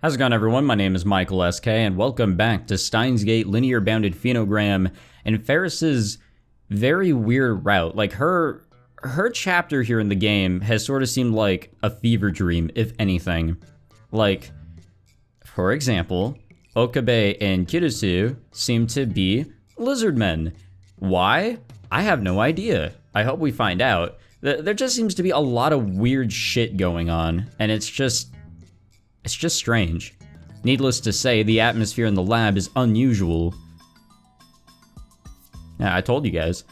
How's it going, everyone? My name is Michael SK, and welcome back to Steins Gate Linear Bounded Phenogram and Ferris's very weird route. Like, her chapter here in the game has sort of seemed like a fever dream, if anything. Like, for example, Okabe and Kiri-yu seem to be Lizardmen. Why? I have no idea. I hope we find out. There just seems to be a lot of weird shit going on, and it's just strange. Needless to say, the atmosphere in the lab is unusual. Yeah, I told you guys.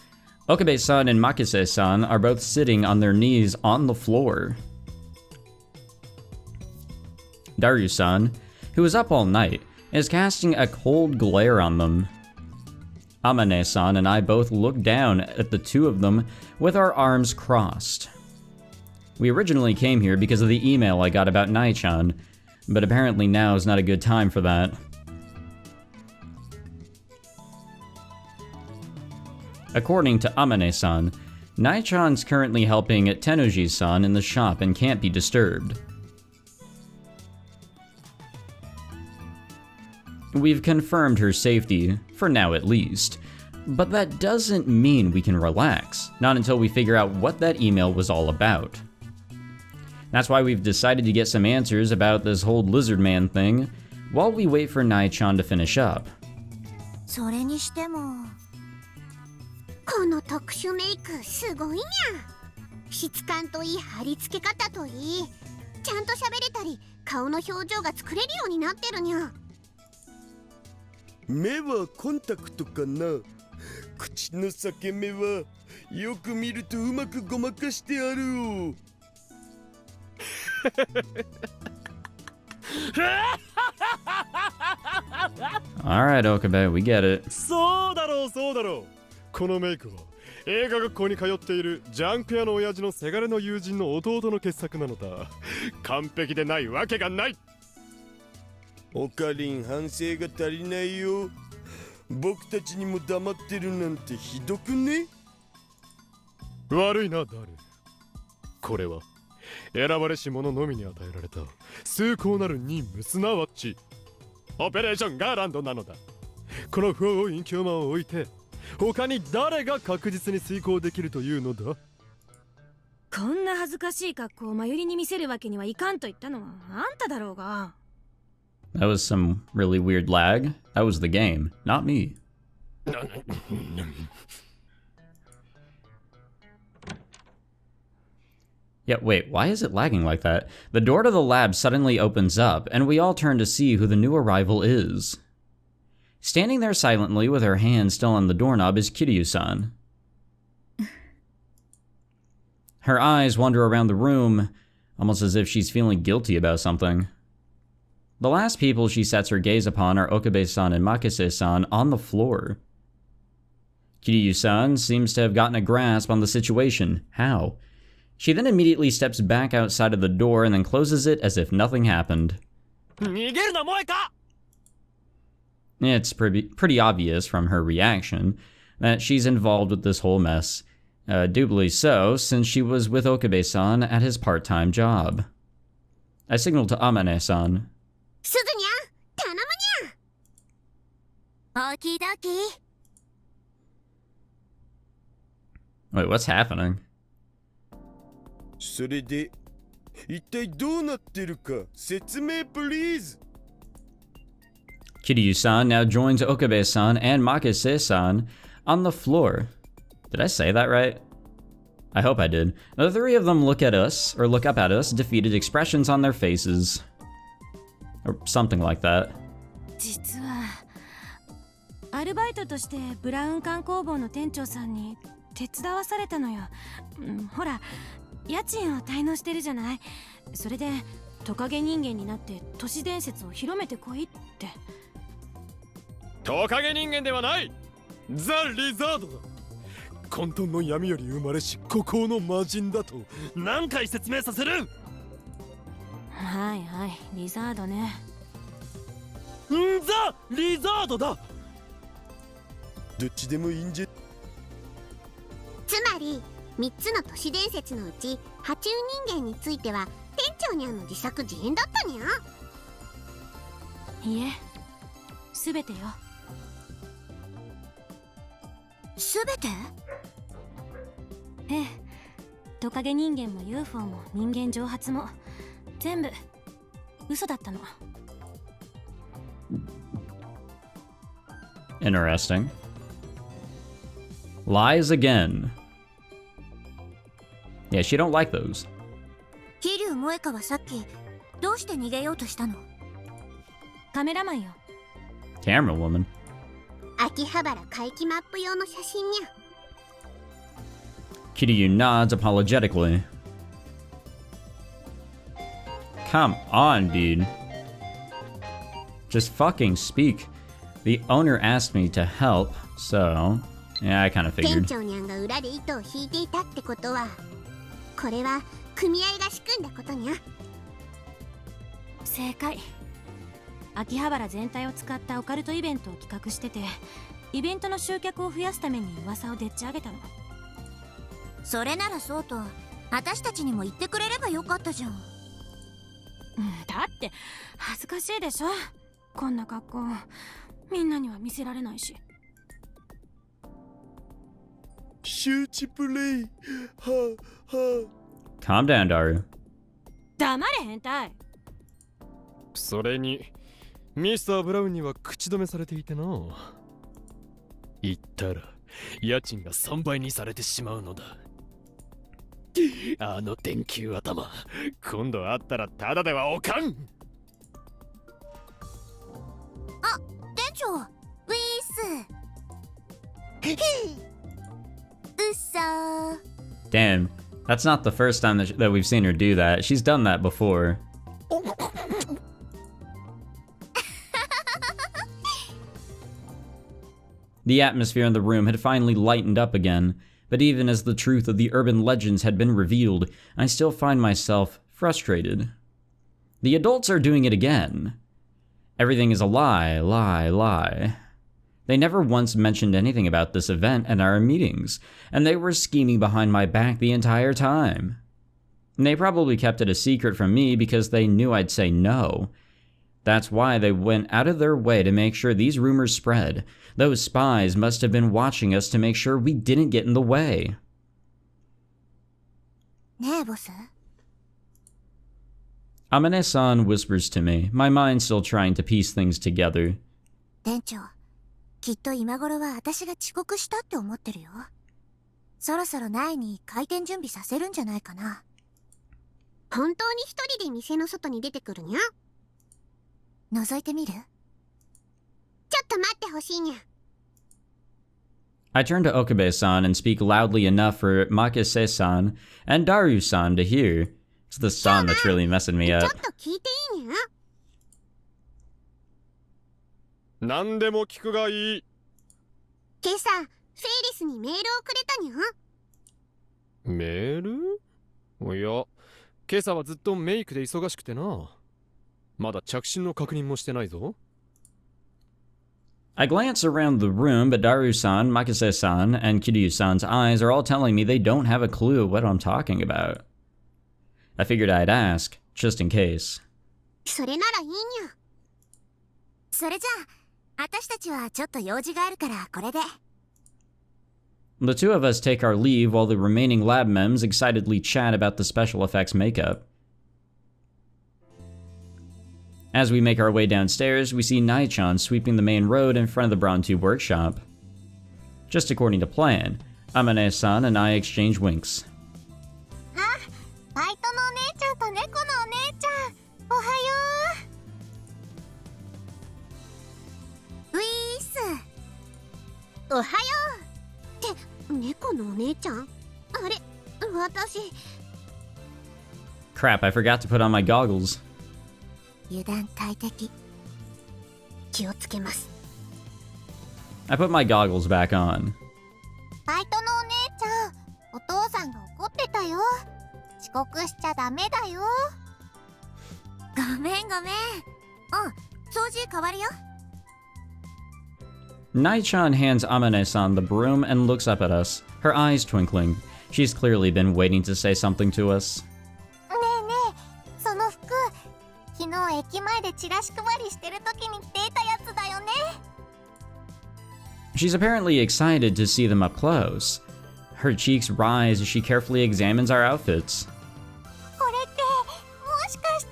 Okabe-san and Makise-san are both sitting on their knees on the floor. Daru-san, who is up all night, is casting a cold glare on them. Amane-san and I both look down at the two of them with our arms crossed. We originally came here because of the email I got about Naichon, but apparently now is not a good time for that. According to Amane-san, Naichon's currently helping Tenoji-san in the shop and can't be disturbed. We've confirmed her safety, for now at least, but that doesn't mean we can relax, not until we figure out what that email was all about. That's why we've decided to get some answers about this whole Lizardman thing while we wait for Naichon to finish up. それにしてもこの特殊メイクすごいにゃ。質感といい貼り付け方といい、ちゃんと喋れたり顔の表情が作れるようになってるにゃ。目はコンタクトかな。口の裂け目はよく見るとうまくごまかしてあるよ。Alright, Okabe, we get it. そうだろうそうだろう。このメイクは映画学校に通っているジャンク屋の親父のせがれの友人の弟の傑作なのだ。完璧でないわけがない。オカリン反省が足りないよ。僕たちにも黙ってるなんてひどくね。悪いな、ダル。これは選ばれし者のみに与えられた崇高なる任務、すなわちオペレーションガーランドなのだ。この不法隠居魔を置いて他に誰が確実に遂行できるというのだ。こんな恥ずかしい格好を真由里に見せるわけにはいかんと言ったのはあんただろうが。That was some really weird lag. That was the game, not me. Yeah, wait, why is it lagging like that? The door to the lab suddenly opens up, and we all turn to see who the new arrival is. Standing there silently with her hand still on the doorknob is Kiri-yu-san. Her eyes wander around the room, almost as if she's feeling guilty about something. The last people she sets her gaze upon are Okabe-san and Makise-san on the floor. Kiri-yu-san seems to have gotten a grasp on the situation. How? She then immediately steps back outside of the door and then closes it as if nothing happened. It's pretty obvious from her reaction that she's involved with this whole mess. Doubly so, since she was with Okabe-san at his part-time job. I signal to Amane-san. すずにゃ、頼むにゃ。オーキードーキー。 Wait, what's happening? それで一体どうなってるか説明プリーズ。Kiri-yu-san now joins Okabe-san and Makise-san on the floor. Did I say that right? I hope I did. The three of them look up at us, defeated expressions on their faces. Or something like that. 実はアルバイトとしてブラウン管工房の店長さんに手伝わされたのよ。ほら、家賃を滞納してるじゃない。それでトカゲ人間になって都市伝説を広めてこいって。トカゲ人間ではない、ザ・リザードだ。混沌の闇より生まれし孤高の魔人だと何回説明させる。はいはい、リザードね。ザ・リザードだ。どっちでもいいんじゃ。つまり3つの都市伝説のうち爬虫人間については店長にゃんの自作自演だったにゃ。いえ、すべてよ。すべて？ええ、トカゲ人間も UFO も人間蒸発も全部嘘だったの。Interesting. Lies again. Yeah, she don't like those. 桐生萌香はさっきどうして逃げようとしたの？カメラマンよ。Camera woman. 秋葉原回帰マップ用の写真にゃ。Kiri-yu nods apologetically. Come on, dude. Just fucking speak. The owner asked me to help, so... Yeah, I kind of 店 figured. 長にゃんが裏で糸を引いていたってことは、これは組合が仕組んだことにゃ。正解。秋葉原全体を使ったオカルトイベントを企画してて、イベントの集客を増やすために噂をでっち上げたの。それならそうと私たちにも言ってくれればよかったじゃん。だって恥ずかしいでしょ、こんな格好。みんなには見せられないし。周知プレイ。はあはあ。 Calm down, Daru. 黙れ変態。それにミスター・ブラウンには口止めされていてな。言ったら家賃が3倍にされてしまうのだ。あの電球頭、今度会ったらただではおかん。あ、店長、ウィース。うっそー。 Damn, that's not the first time that we've seen her do that. She's done that before. The atmosphere in the room had finally lightened up again, but even as the truth of the urban legends had been revealed, I still find myself frustrated. The adults are doing it again. Everything is a lie, lie, lie. They never once mentioned anything about this event at our meetings, and they were scheming behind my back the entire time. And they probably kept it a secret from me because they knew I'd say no. That's why they went out of their way to make sure these rumors spread. Those spies must have been watching us to make sure we didn't get in the way. ねえボス。 Amane-san whispers to me, my mind still trying to piece things together. 店長、きっと今頃は私が遅刻したって思ってるよ。そろそろ苗に開店準備させるんじゃないかな。本当に一人で店の外に出てくるにゃ。覗いてみる？ちょっと待ってほしいにゃ。 I turn to Okabe-san and speak loudly enough for Makise-san and Daru-san to hear. It's the san that's really messing me ちょ up. っと聞いていいにゃ。何でも聞くがいい。今朝、フェイリスにメールをくれたにゃ。メール？いや、今朝はずっとメイクで忙しくてな。まだ着信の確認もしてないぞ。I glance around the room, but Daru-san, Makise-san, and Kiryu-san's eyes are all telling me they don't have a clue what I'm talking about. I figured I'd ask, just in case. それならいいにゃ。それじゃあ、私たちはちょっと用事があるからこれで。 The two of us take our leave while the remaining lab mems excitedly chat about the special effects makeup. As we make our way downstairs, we see Naichon sweeping the main road in front of the Braun 2 workshop. Just according to plan, Amane-san and I exchange winks. あ、バイトのお姉ちゃんと猫のお姉ちゃん、おはよう。ウィース。おはよう。って猫のお姉ちゃん？あれ、私。 Crap, I forgot to put on my goggles. 油断大敵。気をつけます。 I put my goggles back on. バイトのお姉ちゃん、お父さんが怒ってたよ。遅刻しちゃダメだよ。ごめんごめん。うん、掃除変わるよ。 Naichon hands Amane-san the broom and looks up at us, her eyes twinkling. She's clearly been waiting to say something to us. ねえねえ、その服、昨日駅前でチラシ配りしてる時に着ていたやつだよね。 She's apparently excited to see them up close. Her cheeks rise as she carefully examines our outfits. これってもしかして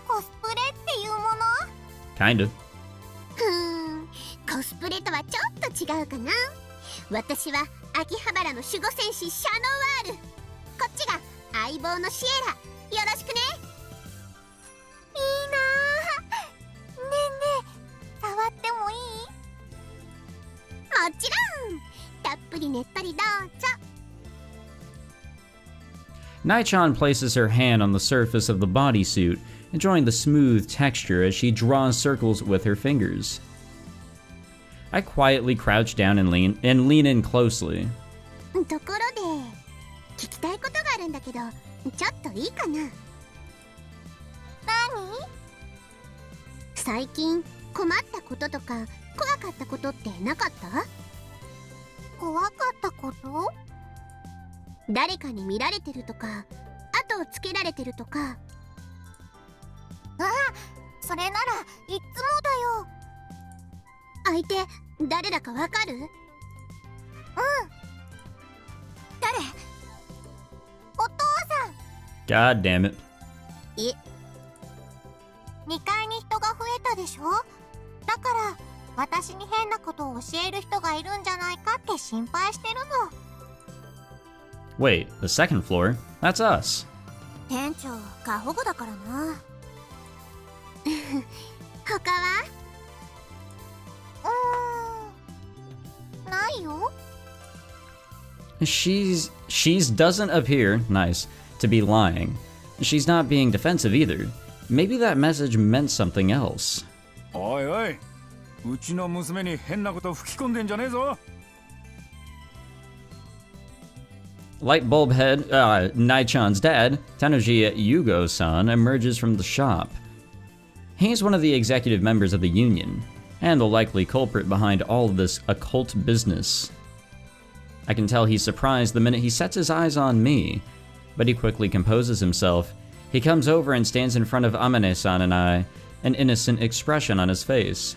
コスプレっていうもの？ Kind of. コスプレとはちょっと違うかな。私は秋葉原の守護戦士シャノワール、こっちが相棒のシエラ。よろしくね。いいなあ。ねえねえ、触ってもいい？もちろん。たっぷりねっとりどうぞ。 Naichon places her hand on the surface of the bodysuit, enjoying the smooth texture as she draws circles with her fingers. I quietly crouch down and lean in closely. ところで聞きたいことがあるんだけど、ちょっといいかな？何？最近困ったこととか怖かったことってなかった？怖かったこと？誰かに見られてるとか、後をつけられてるとか。ああ、それならいっつもだよ。相手誰だかわかる？うん。誰？お父さん。 God damn it. 2階に人が増えたでしょ。だから私に変なことを教える人がいるんじゃないかって心配してるの。 Wait, the second floor? That's us. 店長過保護だからな。他は？ないよ。 She's doesn't appear, nice, to be lying. She's not being defensive either. Maybe that message meant something else. おいおい、うちの娘に変なこと吹き込んでんじゃねえぞ。 Light bulb head, Naichon's dad, Tenoji Yugo-san, emerges from the shop. He's one of the executive members of the union, and the likely culprit behind all of this occult business. I can tell he's surprised the minute he sets his eyes on me, but he quickly composes himself. He comes over and stands in front of Amane-san and I, an innocent expression on his face.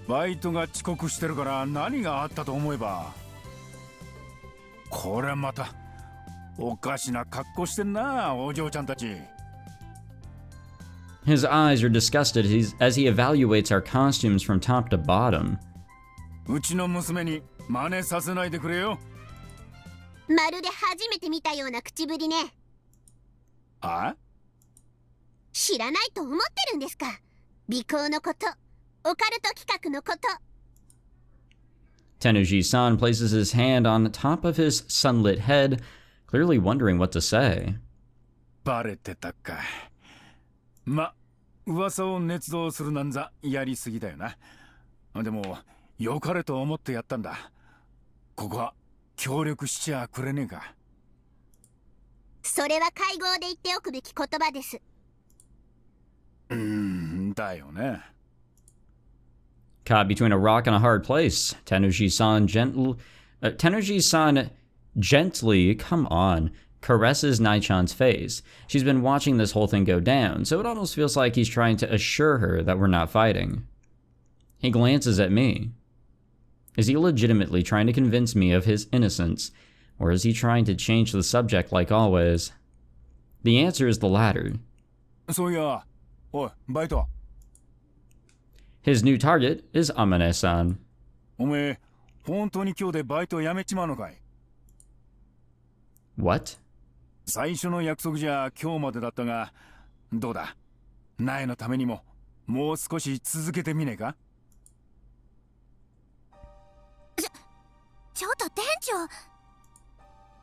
バイトが遅刻してるから何があったと思えば。これまたおかしな格好してんな、お嬢ちゃんたち。 His eyes are disgusted as he evaluates our costumes from top to bottom. うちの娘に真似させないでくれよ。まるで初めて見たような口ぶりね。あ？知らないと思ってるんですか？尾行のこと、オカルト企画のこと。 Tenoji-san places his hand on top of his sunlit head, clearly wondering what to say. バレてたか。ま、噂を捏造するなんざやりすぎだよな。でも良かれと思ってやったんだ。ここは協力しちゃくれねえか。それは会合で言っておくべき言葉です。だよね。 Caught between a rock and a hard place, Tenoji-san gently, come on, caresses Naichon's face. She's been watching this whole thing go down, so it almost feels like he's trying to assure her that we're not fighting. He glances at me. Is he legitimately trying to convince me of his innocence, or is he trying to change the subject like always? The answer is the latter. そういや、おい、バイト。 His new target is Amane-san. おめえ、本当に今日でバイト辞めちまうのかい？ What? 最初の約束じゃ今日までだったが、どうだ？苗のためにももう少し続けてみねえか？ちょっと店長。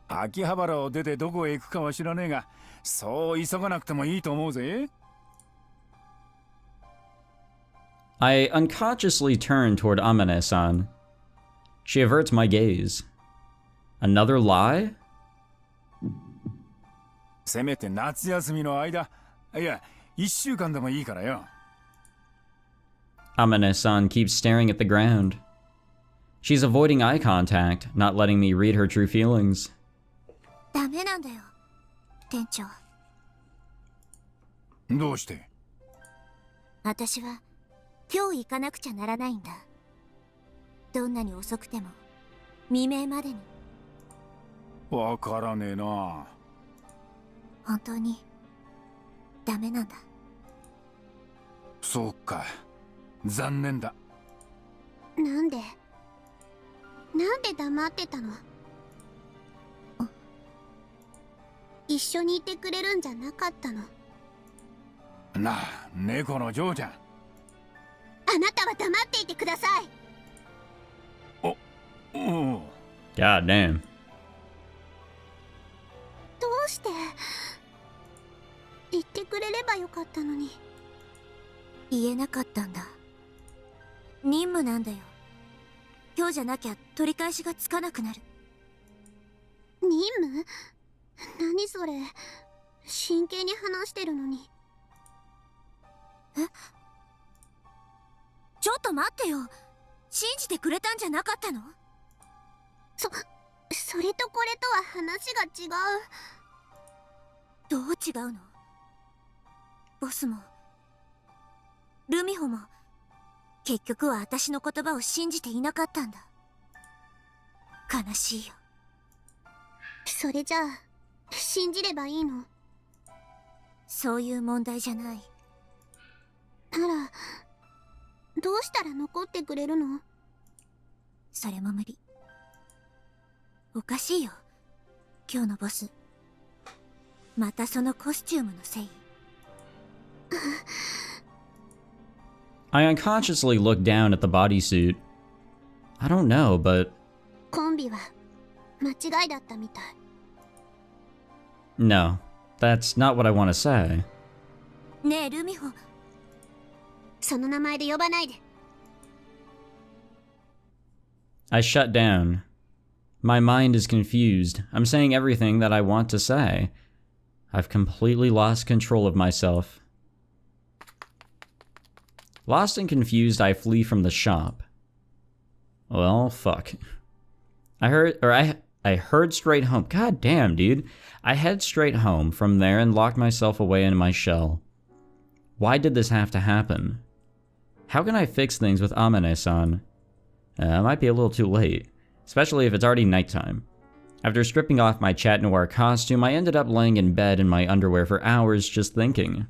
秋葉原を出てどこへ行くかは知らねえが、そう急がなくてもいいと思うぜ。 I unconsciously turn toward Amane-san. She averts my gaze. Another lie? せめて夏休みの間、いや、1週間でもいいからよ。 Amane-san keeps staring at the ground. She's avoiding eye contact, not letting me read her true feelings. ダメなんだよ、店長。どうして？私は今日行かなくちゃならないんだ。どんなに遅くても未明までに。わからねえな。本当にダメなんだ。そうか、残念だ。なんで黙ってたの？一緒にいてくれるんじゃなかったの？なあ、猫の嬢ちゃん。あなたは黙っていてください。うん。 God damn. どうして言ってくれればよかったのに。言えなかったんだ。任務なんだよ。今日じゃなきゃ取り返しがつかなくなる。任務？何それ。真剣に話してるのに。え？ちょっと待ってよ。信じてくれたんじゃなかったの？それとこれとは話が違う。どう違うの？ボスもルミホも結局は私の言葉を信じていなかったんだ。悲しいよ。それじゃあ信じればいいの？そういう問題じゃない。ならどうしたら残ってくれるの？それも無理。おかしいよ、今日のボス。またそのコスチュームのせい。I unconsciously looked down at the bodysuit. I don't know, but コンビは間違いだったみたい。no, that's not what I want to say. ねえルミホ、その名前で呼ばないで。 I shut down. My mind is confused. I'm saying everything that I want to say. I've completely lost control of myself. Lost and confused, I flee from the shop. Well, fuck. I heard straight home. God damn, dude. I head straight home from there and lock myself away in my shell. Why did this have to happen? How can I fix things with Amane-san? It might be a little too late, especially if it's already nighttime. After stripping off my Chat Noir costume, I ended up laying in bed in my underwear for hours just thinking.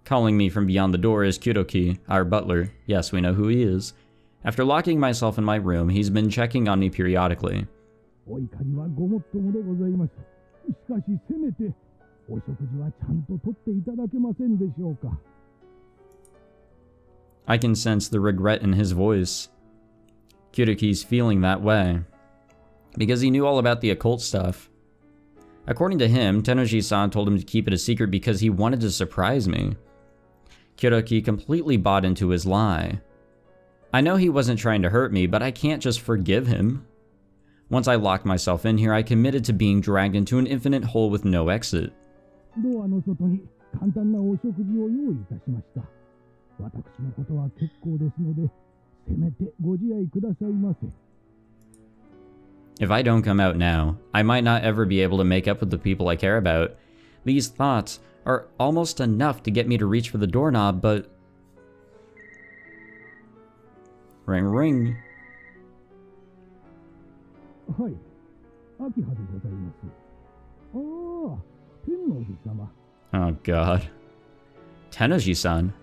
Calling me from beyond the door is Kuroki, our butler. Yes, we know who he is. After locking myself in my room, he's been checking on me periodically. I can sense the regret in his voice. Kuroki's feeling that way, because he knew all about the occult stuff. According to him, Tenoji-san told him to keep it a secret because he wanted to surprise me. Kuroki completely bought into his lie. I know he wasn't trying to hurt me, but I can't just forgive him. Once I locked myself in here, I committed to being dragged into an infinite hole with no exit. If I don't come out now, I might not ever be able to make up with the people I care about. These thoughts are almost enough to get me to reach for the doorknob, but... Ring, ring. Oh god. Tenoji-san.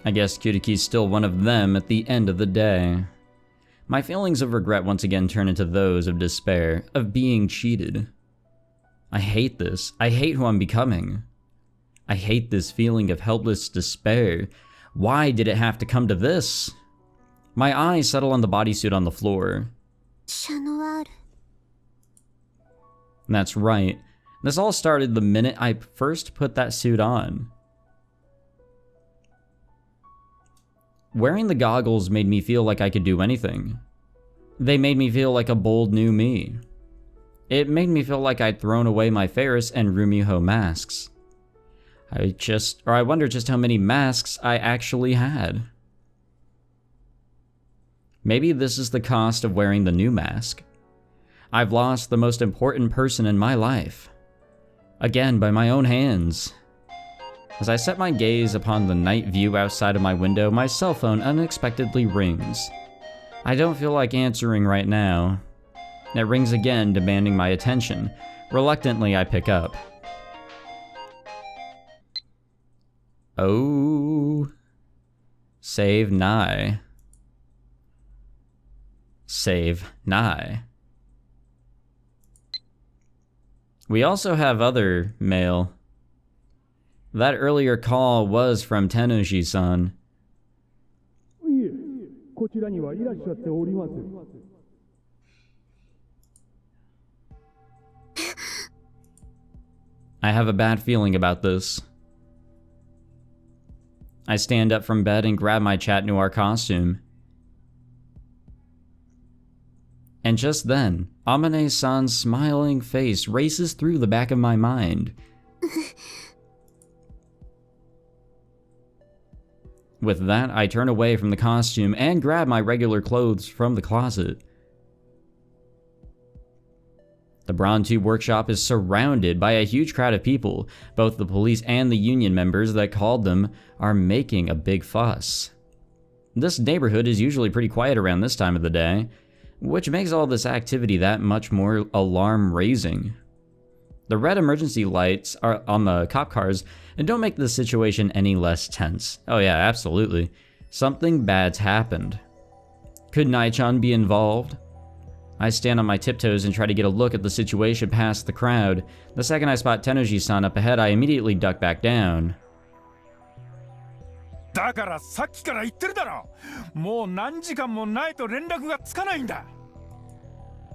I guess Kuroki's still one of them at the end of the day. My feelings of regret once again turn into those of despair, of being cheated. I hate this. I hate who I'm becoming. I hate this feeling of helpless despair. Why did it have to come to this? My eyes settle on the bodysuit on the floor. That's right. This all started the minute I first put that suit on. Wearing the goggles made me feel like I could do anything. They made me feel like a bold new me. It made me feel like I'd thrown away my Ferris and Rumiho masks. I wonder just how many masks I actually had. Maybe this is the cost of wearing the new mask. I've lost the most important person in my life. Again, by my own hands. As I set my gaze upon the night view outside of my window, my cell phone unexpectedly rings. I don't feel like answering right now. It rings again, demanding my attention. Reluctantly, I pick up. Oh. Save Nai. Save Nai. We also have other mail. That earlier call was from Tenoji-san. I have a bad feeling about this. I stand up from bed and grab my Chat Noir costume. And just then, Amane-san's smiling face races through the back of my mind. With that, I turn away from the costume and grab my regular clothes from the closet. The Bronze Tube workshop is surrounded by a huge crowd of people. Both the police and the union members that called them are making a big fuss. This neighborhood is usually pretty quiet around this time of the day, which makes all this activity that much more alarm-raising. The red emergency lights are on the cop cars and don't make the situation any less tense. Oh yeah, absolutely. Something bad's happened. Could Naichon be involved? I stand on my tiptoes and try to get a look at the situation past the crowd. The second I spot Tenoji-san up ahead, I immediately duck back down. だからさっきから言ってるだろ。もう何時間もないと連絡がつかないんだ。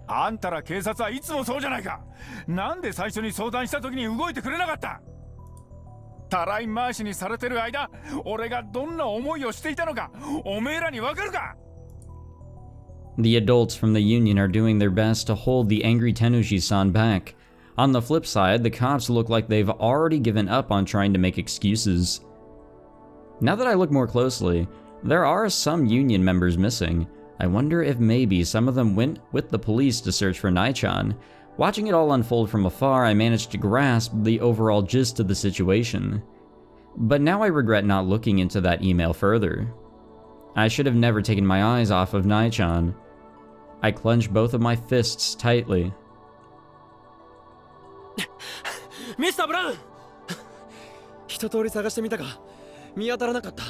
あんたら警察はいつもそうじゃないか。なんで最初に相談した時に動いてくれなかった。たらい回しにされてる間、俺がどんな思いをしていたのか、おめえらにわかるか。The adults from the union are doing their best to hold the angry Tenoji-san back. On the flip side, the cops look like they've already given up on trying to make excuses. Now that I look more closely, there are some union members missing. I wonder if maybe some of them went with the police to search for Naichon. Watching it all unfold from afar, I managed to grasp the overall gist of the situation. But now I regret not looking into that email further. I should have never taken my eyes off of Naichon. I clenched both of my fists tightly. Mr. Brown! 一通り探してみたが見当たらなかった。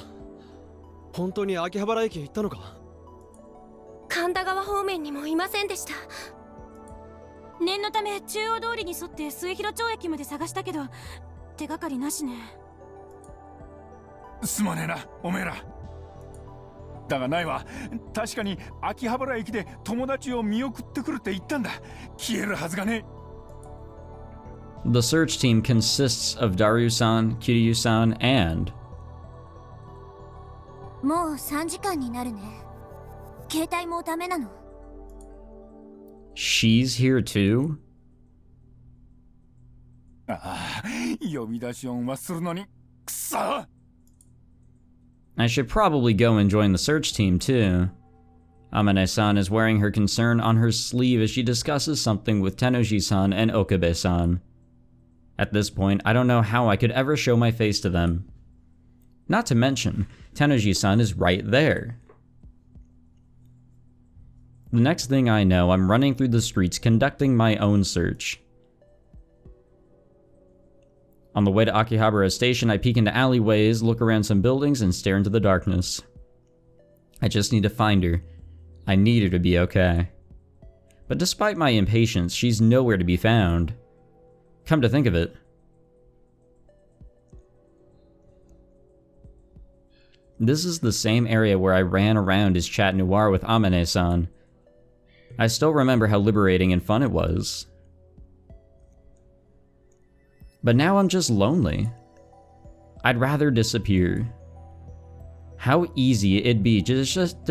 本当に秋葉原駅へ行ったのか。神田川方面にもいませんでした。念のため中央通りに沿って末広町駅まで探したけど手がかりなしね。すまねえな、おめえら。だがないわ。確かに秋葉原駅で友達を見送ってくるって言ったんだ。消えるはずがね。The search team consists of Daru-san, Kiri-yu-san, and... もう3時間になるね。携帯もダメなの。She's here too? ああ、呼び出し音はするのに、くそ！ I should probably go and join the search team too. Amane-san is wearing her concern on her sleeve as she discusses something with Tenoji-san and Okabe-san. At this point, I don't know how I could ever show my face to them. Not to mention, Tenoji-san is right there. The next thing I know, I'm running through the streets conducting my own search. On the way to Akihabara Station, I peek into alleyways, look around some buildings, and stare into the darkness. I just need to find her. I need her to be okay. But despite my impatience, she's nowhere to be found. Come to think of it, this is the same area where I ran around as Chat Noir with Amane-san. I still remember how liberating and fun it was. But now I'm just lonely. I'd rather disappear. How easy it'd be to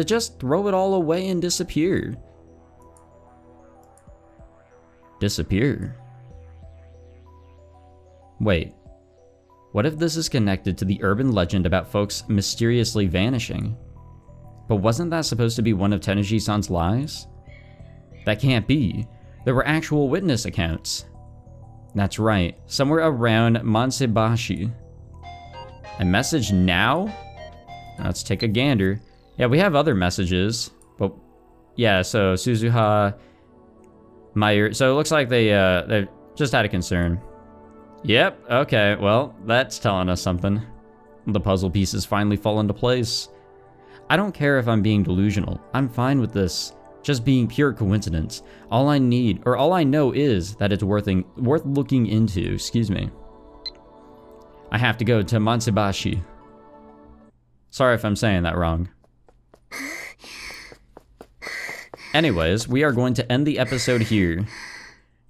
just throw it all away and disappear. Disappear? Wait, what if this is connected to the urban legend about folks mysteriously vanishing? But wasn't that supposed to be one of Tenoji-san's lies? That can't be. There were actual witness accounts. That's right, somewhere around Mansebashi. A message now? Let's take a gander. Yeah, we have other messages, but yeah, so Suzuha, Mayu, so it looks like they're just out of concern. Yep, okay, well, that's telling us something. The puzzle pieces finally fall into place. I don't care if I'm being delusional. I'm fine with this just being pure coincidence. All I need, or all I know is that it's worth looking into, excuse me. I have to go to Mansebashi. Sorry if I'm saying that wrong. Anyways, we are going to end the episode here.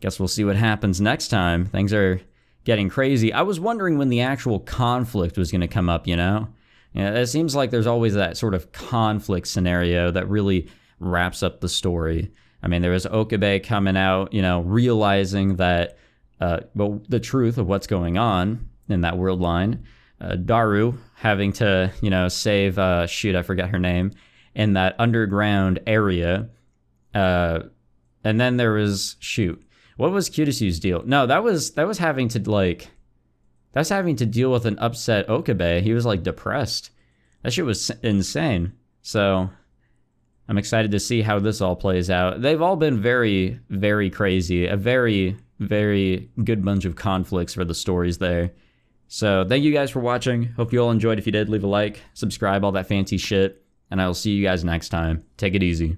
Guess we'll see what happens next time. Things are getting crazy. I was wondering when the actual conflict was going to come up, you know? Yeah, it seems like there's always that sort of conflict scenario that really wraps up the story. I mean, there was Okabe coming out, you know, realizing that, the truth of what's going on in that world line. Daru having to, you know, save, shoot, I forgot her name, in that underground area. And then there was, shoot, what was Kiri-yu's deal? No, that was having to, like, that's having to deal with an upset Okabe. He was, like, depressed. That shit was insane. So I'm excited to see how this all plays out. They've all been very, very crazy. A very, very good bunch of conflicts for the stories there. So thank you guys for watching. Hope you all enjoyed. If you did, leave a like, subscribe, all that fancy shit. And I will see you guys next time. Take it easy.